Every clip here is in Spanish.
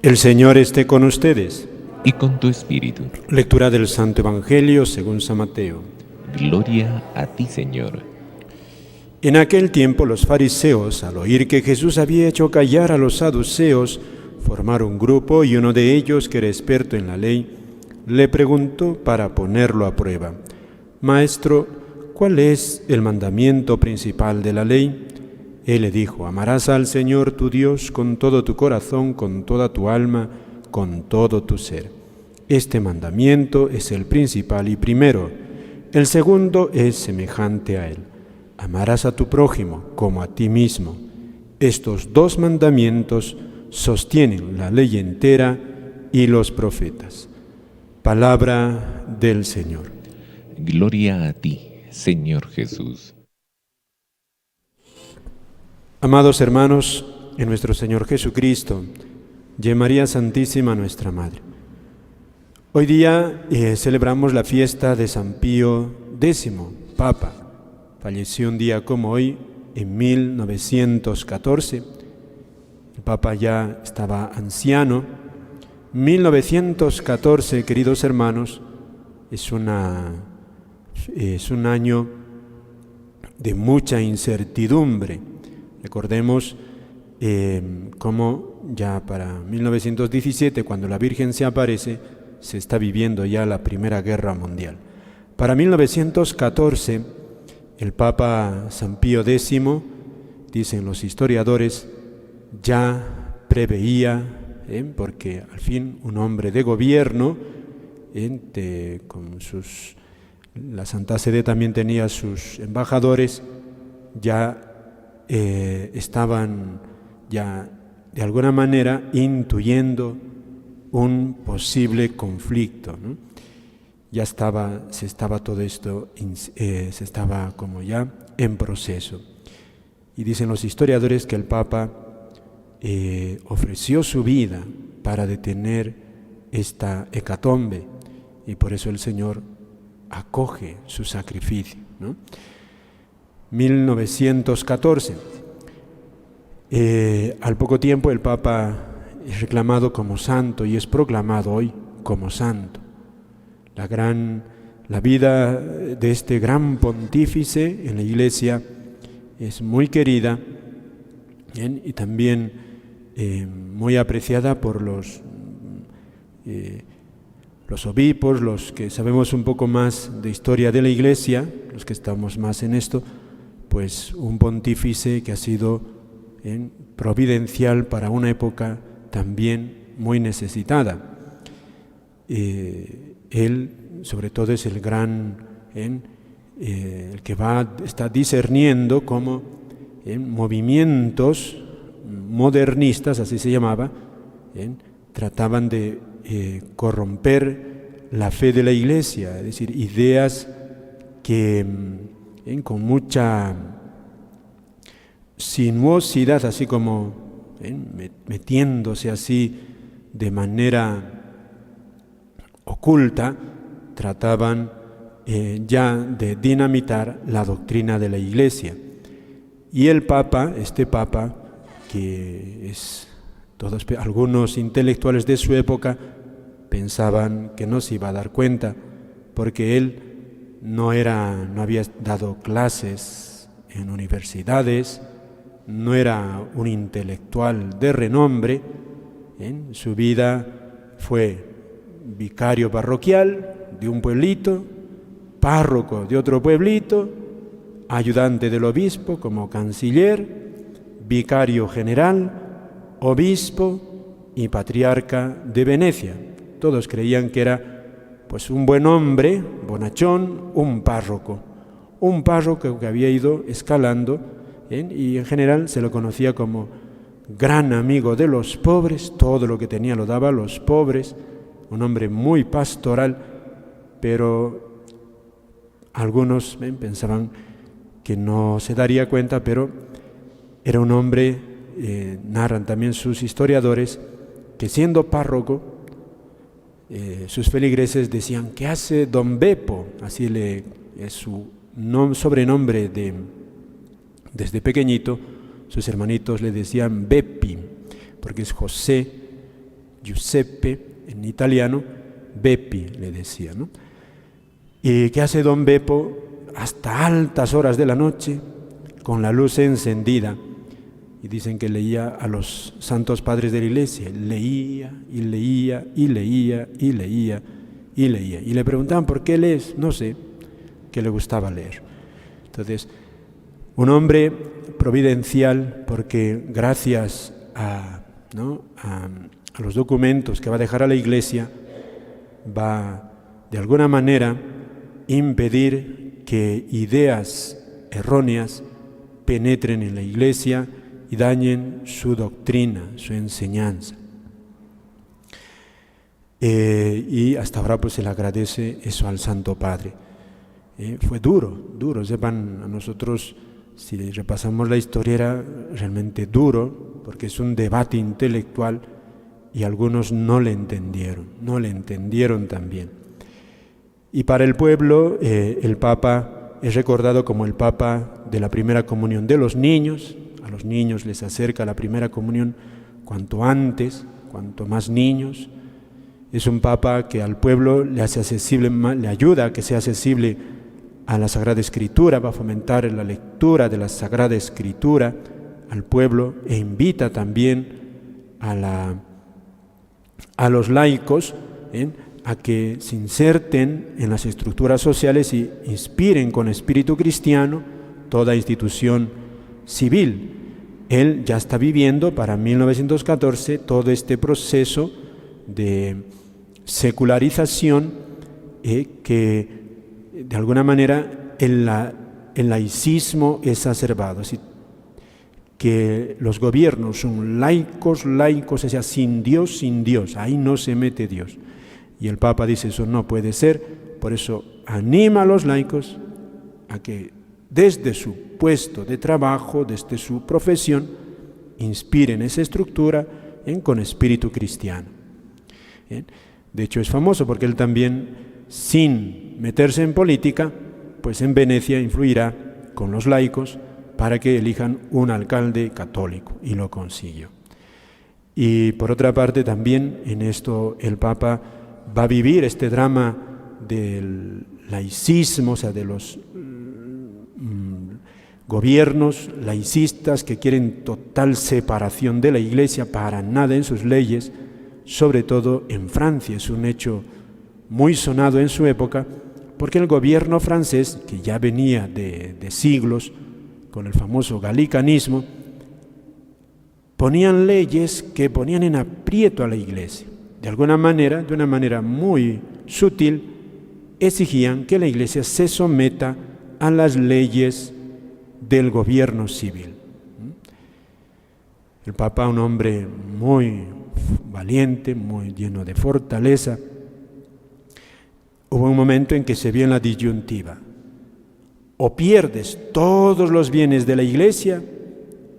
El Señor esté con ustedes. Y con tu espíritu. Lectura del Santo Evangelio según San Mateo. Gloria a ti, Señor. En aquel tiempo los fariseos, al oír que Jesús había hecho callar a los saduceos, formaron un grupo y uno de ellos, que era experto en la ley, le preguntó para ponerlo a prueba: Maestro, ¿cuál es el mandamiento principal de la ley? Él le dijo: amarás al Señor tu Dios con todo tu corazón, con toda tu alma, con todo tu ser. Este mandamiento es el principal y primero. El segundo es semejante a él: amarás a tu prójimo como a ti mismo. Estos dos mandamientos sostienen la ley entera y los profetas. Palabra del Señor. Gloria a ti, Señor Jesús. Amados hermanos, en nuestro Señor Jesucristo y en María Santísima, nuestra Madre. Hoy día celebramos la fiesta de San Pío X, Papa. Falleció un día como hoy, en 1914. El Papa ya estaba anciano. 1914, queridos hermanos, es un año de mucha incertidumbre. Recordemos cómo ya para 1917, cuando la Virgen se aparece, se está viviendo ya la Primera Guerra Mundial. Para 1914, el Papa San Pío X, dicen los historiadores, ya preveía, porque al fin un hombre de gobierno, la Santa Sede también tenía sus embajadores, ya estaban ya de alguna manera intuyendo un posible conflicto, ¿no? Se estaba todo esto, se estaba como ya en proceso. Y dicen los historiadores que el Papa ofreció su vida para detener esta hecatombe, y por eso el Señor acoge su sacrificio, ¿no? 1914. Al poco tiempo el Papa es reclamado como santo y es proclamado hoy como santo. La vida de este gran pontífice en la Iglesia es muy querida, y también muy apreciada por los obispos, los que sabemos un poco más de historia de la Iglesia, los que estamos más en esto, pues un pontífice que ha sido providencial para una época también muy necesitada. Él, sobre todo, es el gran, el que está discerniendo cómo movimientos modernistas, así se llamaba, trataban de corromper la fe de la Iglesia, es decir, ideas que con mucha sinuosidad, así como metiéndose así de manera oculta, trataban ya de dinamitar la doctrina de la Iglesia. Y el Papa, este Papa, que algunos intelectuales de su época pensaban que no se iba a dar cuenta, porque él no había dado clases en universidades, no era un intelectual de renombre. Su vida fue vicario parroquial de un pueblito, párroco de otro pueblito, ayudante del obispo como canciller, vicario general, obispo y patriarca de Venecia. Todos creían que era pues un buen hombre, bonachón, un párroco que había ido escalando, y en general se lo conocía como gran amigo de los pobres, todo lo que tenía lo daba a los pobres, un hombre muy pastoral, pero algunos pensaban que no se daría cuenta, pero era un hombre, narran también sus historiadores, que siendo párroco, sus feligreses decían: ¿qué hace don Beppo? Así es su sobrenombre desde pequeñito. Sus hermanitos le decían Beppi, porque es José, Giuseppe en italiano, Beppi le decía, ¿no? ¿Y qué hace don Beppo hasta altas horas de la noche con la luz encendida? Y dicen que leía a los santos padres de la iglesia, leía y leía y leía y leía y leía. Y le preguntaban, ¿por qué lees? No sé, que le gustaba leer. Entonces, un hombre providencial, porque gracias a los documentos que va a dejar a la iglesia, va de alguna manera impedir que ideas erróneas penetren en la iglesia y dañen su doctrina, su enseñanza. Y hasta ahora pues se le agradece eso al Santo Padre. Fue duro, sepan, a nosotros, si repasamos la historia, era realmente duro, porque es un debate intelectual y algunos no le entendieron también. Y para el pueblo, el Papa es recordado como el Papa de la primera comunión de los niños. A los niños les acerca la primera comunión cuanto antes, cuanto más niños. Es un Papa que al pueblo le hace accesible, le ayuda a que sea accesible a la Sagrada Escritura, va a fomentar la lectura de la Sagrada Escritura al pueblo e invita también a los laicos a que se inserten en las estructuras sociales y inspiren con espíritu cristiano toda institución civil. Él ya está viviendo para 1914 todo este proceso de secularización que de alguna manera el laicismo es exacerbado, así que los gobiernos son laicos, o sea, sin Dios, ahí no se mete Dios. Y el Papa dice, eso no puede ser, por eso anima a los laicos a que desde su puesto de trabajo, desde su profesión, inspiren esa estructura con espíritu cristiano. De hecho es famoso porque él también, sin meterse en política, pues en Venecia influirá con los laicos para que elijan un alcalde católico, y lo consiguió. Y por otra parte también en esto el Papa va a vivir este drama del laicismo, o sea, de los gobiernos laicistas que quieren total separación de la Iglesia, para nada en sus leyes, sobre todo en Francia. Es un hecho muy sonado en su época, porque el gobierno francés, que ya venía de siglos con el famoso galicanismo, ponían leyes que ponían en aprieto a la Iglesia. De alguna manera, de una manera muy sutil, exigían que la Iglesia se someta a las leyes del gobierno civil. El Papa, un hombre muy valiente, muy lleno de fortaleza, hubo un momento en que se vio en la disyuntiva: o pierdes todos los bienes de la Iglesia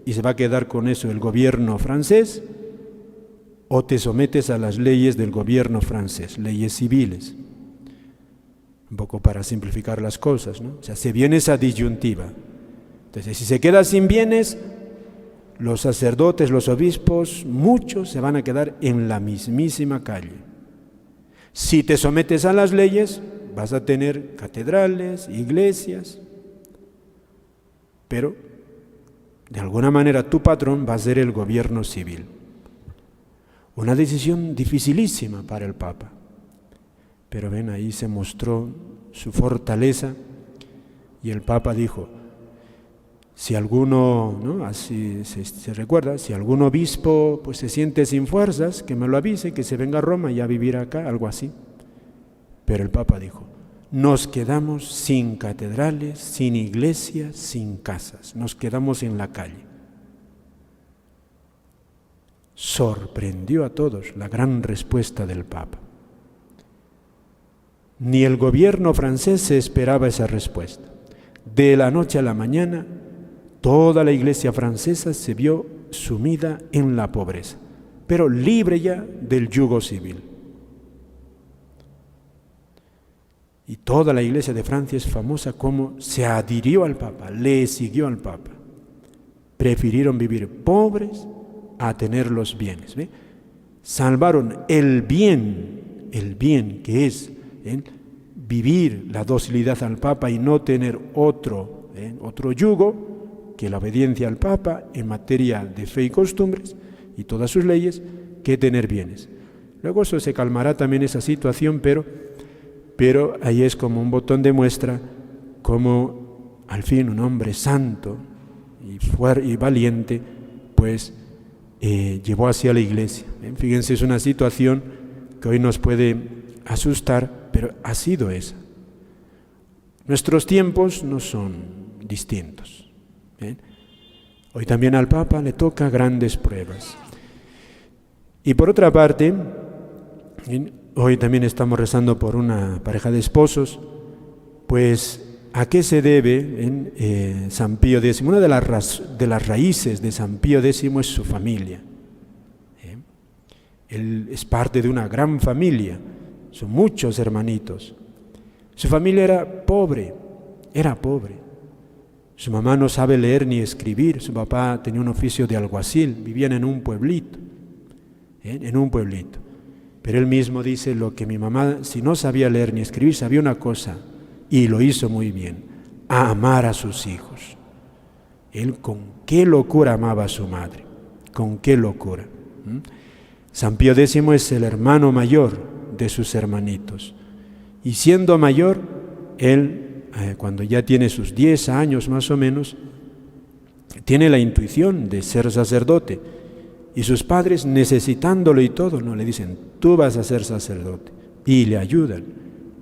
y se va a quedar con eso el gobierno francés, o te sometes a las leyes del gobierno francés, leyes civiles. Un poco para simplificar las cosas, ¿no? O sea, se viene esa disyuntiva. Entonces, si se queda sin bienes, los sacerdotes, los obispos, muchos se van a quedar en la mismísima calle. Si te sometes a las leyes, vas a tener catedrales, iglesias, pero de alguna manera tu patrón va a ser el gobierno civil. Una decisión dificilísima para el Papa. Pero ven, ahí se mostró su fortaleza y el Papa dijo, si alguno, ¿no? Así se recuerda, si algún obispo pues se siente sin fuerzas, que me lo avise, que se venga a Roma y a vivir acá, algo así. Pero el Papa dijo, nos quedamos sin catedrales, sin iglesias, sin casas, nos quedamos en la calle. Sorprendió a todos la gran respuesta del Papa. Ni el gobierno francés se esperaba esa respuesta. De la noche a la mañana, toda la iglesia francesa se vio sumida en la pobreza, pero libre ya del yugo civil. Y toda la iglesia de Francia es famosa como se adhirió al Papa, le siguió al Papa. Prefirieron vivir pobres a tener los bienes. ¿Ve? salvaron el bien que es vivir la docilidad al Papa y no tener otro yugo que la obediencia al Papa en materia de fe y costumbres y todas sus leyes, que tener bienes. Luego eso se calmará también esa situación, pero ahí es como un botón de muestra como al fin un hombre santo y valiente pues llevó hacia la Iglesia. Fíjense, es una situación que hoy nos puede asustar, pero ha sido esa. Nuestros tiempos no son distintos. Hoy también al Papa le toca grandes pruebas. Y por otra parte, hoy también estamos rezando por una pareja de esposos, pues ¿a qué se debe San Pío X? Una de las raíces de San Pío X es su familia. Él es parte de una gran familia, son muchos hermanitos. Su familia era pobre. Su mamá no sabe leer ni escribir, su papá tenía un oficio de alguacil, vivían en un pueblito. Pero él mismo dice, lo que mi mamá, si no sabía leer ni escribir, sabía una cosa, y lo hizo muy bien, a amar a sus hijos. Él con qué locura amaba a su madre, con qué locura. San Pío X es el hermano mayor de sus hermanitos, y siendo mayor, él, cuando ya tiene sus 10 años más o menos, tiene la intuición de ser sacerdote, y sus padres, necesitándolo y todo, no le dicen, tú vas a ser sacerdote, y le ayudan.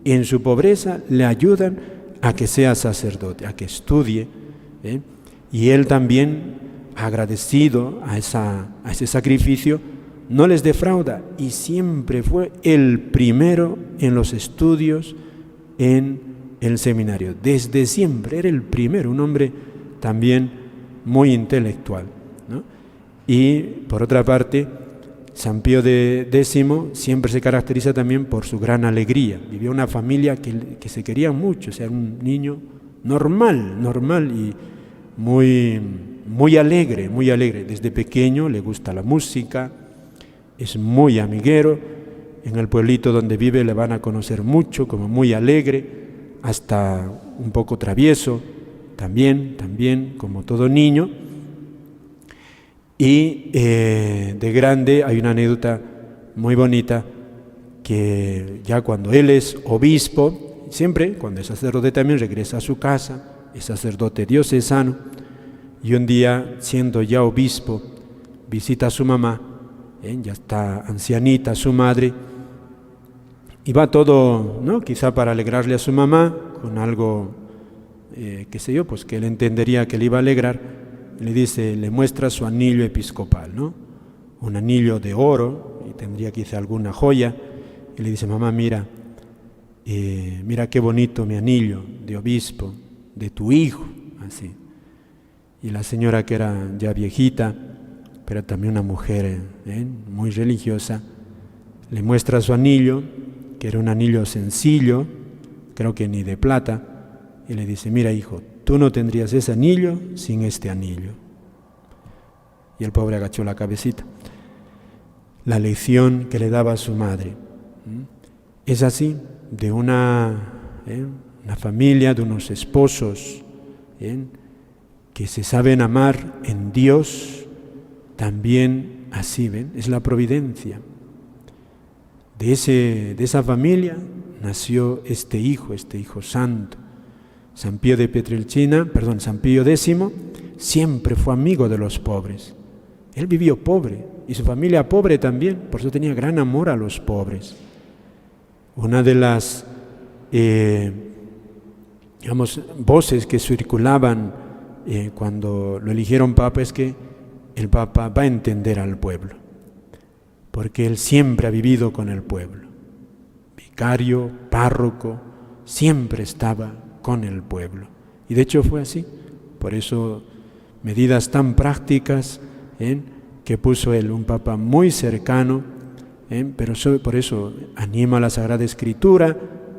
En su pobreza le ayudan a que sea sacerdote, a que estudie, y él también, agradecido a ese sacrificio, no les defrauda, y siempre fue el primero en los estudios en el seminario. Desde siempre era el primero, un hombre también muy intelectual, ¿no? Y por otra parte, San Pío X siempre se caracteriza también por su gran alegría. Vivía una familia que se quería mucho, o sea, un niño normal y muy alegre. Desde pequeño le gusta la música, es muy amiguero. En el pueblito donde vive le van a conocer mucho, como muy alegre, hasta un poco travieso, también como todo niño. Y de grande hay una anécdota muy bonita, que ya cuando él es obispo, siempre cuando es sacerdote también regresa a su casa, es sacerdote diocesano, y un día, siendo ya obispo, visita a su mamá, ya está ancianita su madre, y va todo, ¿no? Quizá para alegrarle a su mamá, con algo, qué sé yo, pues que él entendería que le iba a alegrar. Le dice, le muestra su anillo episcopal, ¿no? Un anillo de oro, y tendría quizá alguna joya, y le dice, mamá, mira qué bonito mi anillo de obispo, de tu hijo, así. Y la señora, que era ya viejita, pero también una mujer muy religiosa, le muestra su anillo, que era un anillo sencillo, creo que ni de plata, y le dice, mira hijo, tú no tendrías ese anillo sin este anillo. Y el pobre agachó la cabecita. La lección que le daba a su madre es así, de una familia, de unos esposos que se saben amar en Dios, también así, ¿ven? Es la providencia. De esa familia nació este hijo santo. San Pío X siempre fue amigo de los pobres. Él vivió pobre y su familia pobre también, por eso tenía gran amor a los pobres. Una de las voces que circulaban cuando lo eligieron papa es que el papa va a entender al pueblo, porque él siempre ha vivido con el pueblo. Vicario, párroco, siempre estaba con el pueblo. Y de hecho fue así. Por eso medidas tan prácticas que puso él, un papa muy cercano, pero por eso anima a la Sagrada Escritura,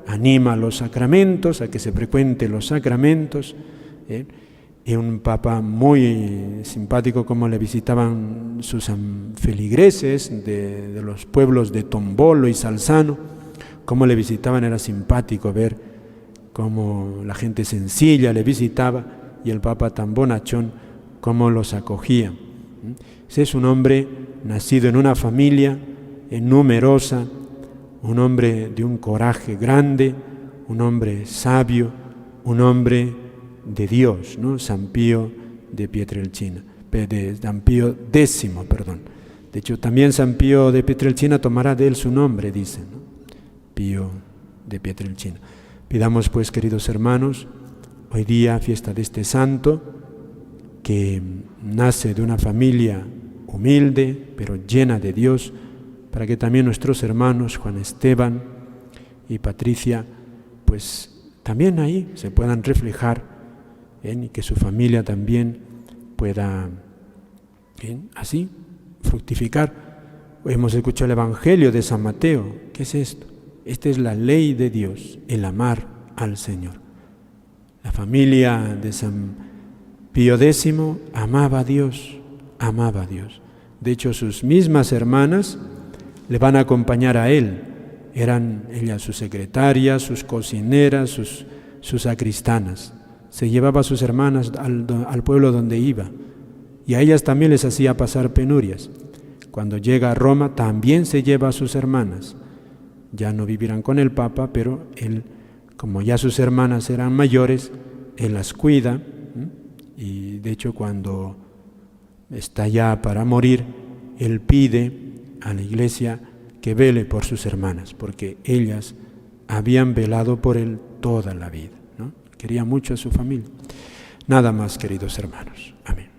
anima a los sacramentos, a que se frecuenten los sacramentos, y un papa muy simpático, como le visitaban sus feligreses de los pueblos de Tombolo y Salzano, cómo le visitaban. Era simpático ver cómo la gente sencilla le visitaba y el papa tan bonachón cómo los acogía. Ese es un hombre nacido en una familia numerosa, un hombre de un coraje grande, un hombre sabio, un hombre de Dios, ¿no? San Pío de Pietrelcina, de San Pío X, perdón. De hecho, también San Pío de Pietrelcina tomará de él su nombre, dicen, ¿no? Pío de Pietrelcina. Pidamos pues, queridos hermanos, hoy día, fiesta de este santo, que nace de una familia humilde, pero llena de Dios, para que también nuestros hermanos Juan Esteban y Patricia, pues también ahí se puedan reflejar, y que su familia también pueda así fructificar. Hemos escuchado el Evangelio de San Mateo. ¿Qué es esto? Esta es la ley de Dios, el amar al Señor. La familia de San Pío X amaba a Dios, amaba a Dios. De hecho, sus mismas hermanas le van a acompañar a él. Eran ellas sus secretarias, sus cocineras, sus sacristanas. Se llevaba a sus hermanas al pueblo donde iba, y a ellas también les hacía pasar penurias. Cuando llega a Roma también se lleva a sus hermanas. Ya no vivirán con el Papa, pero él, como ya sus hermanas eran mayores, él las cuida, y de hecho cuando está ya para morir, él pide a la Iglesia que vele por sus hermanas, porque ellas habían velado por él toda la vida, ¿no? Quería mucho a su familia. Nada más, queridos hermanos. Amén.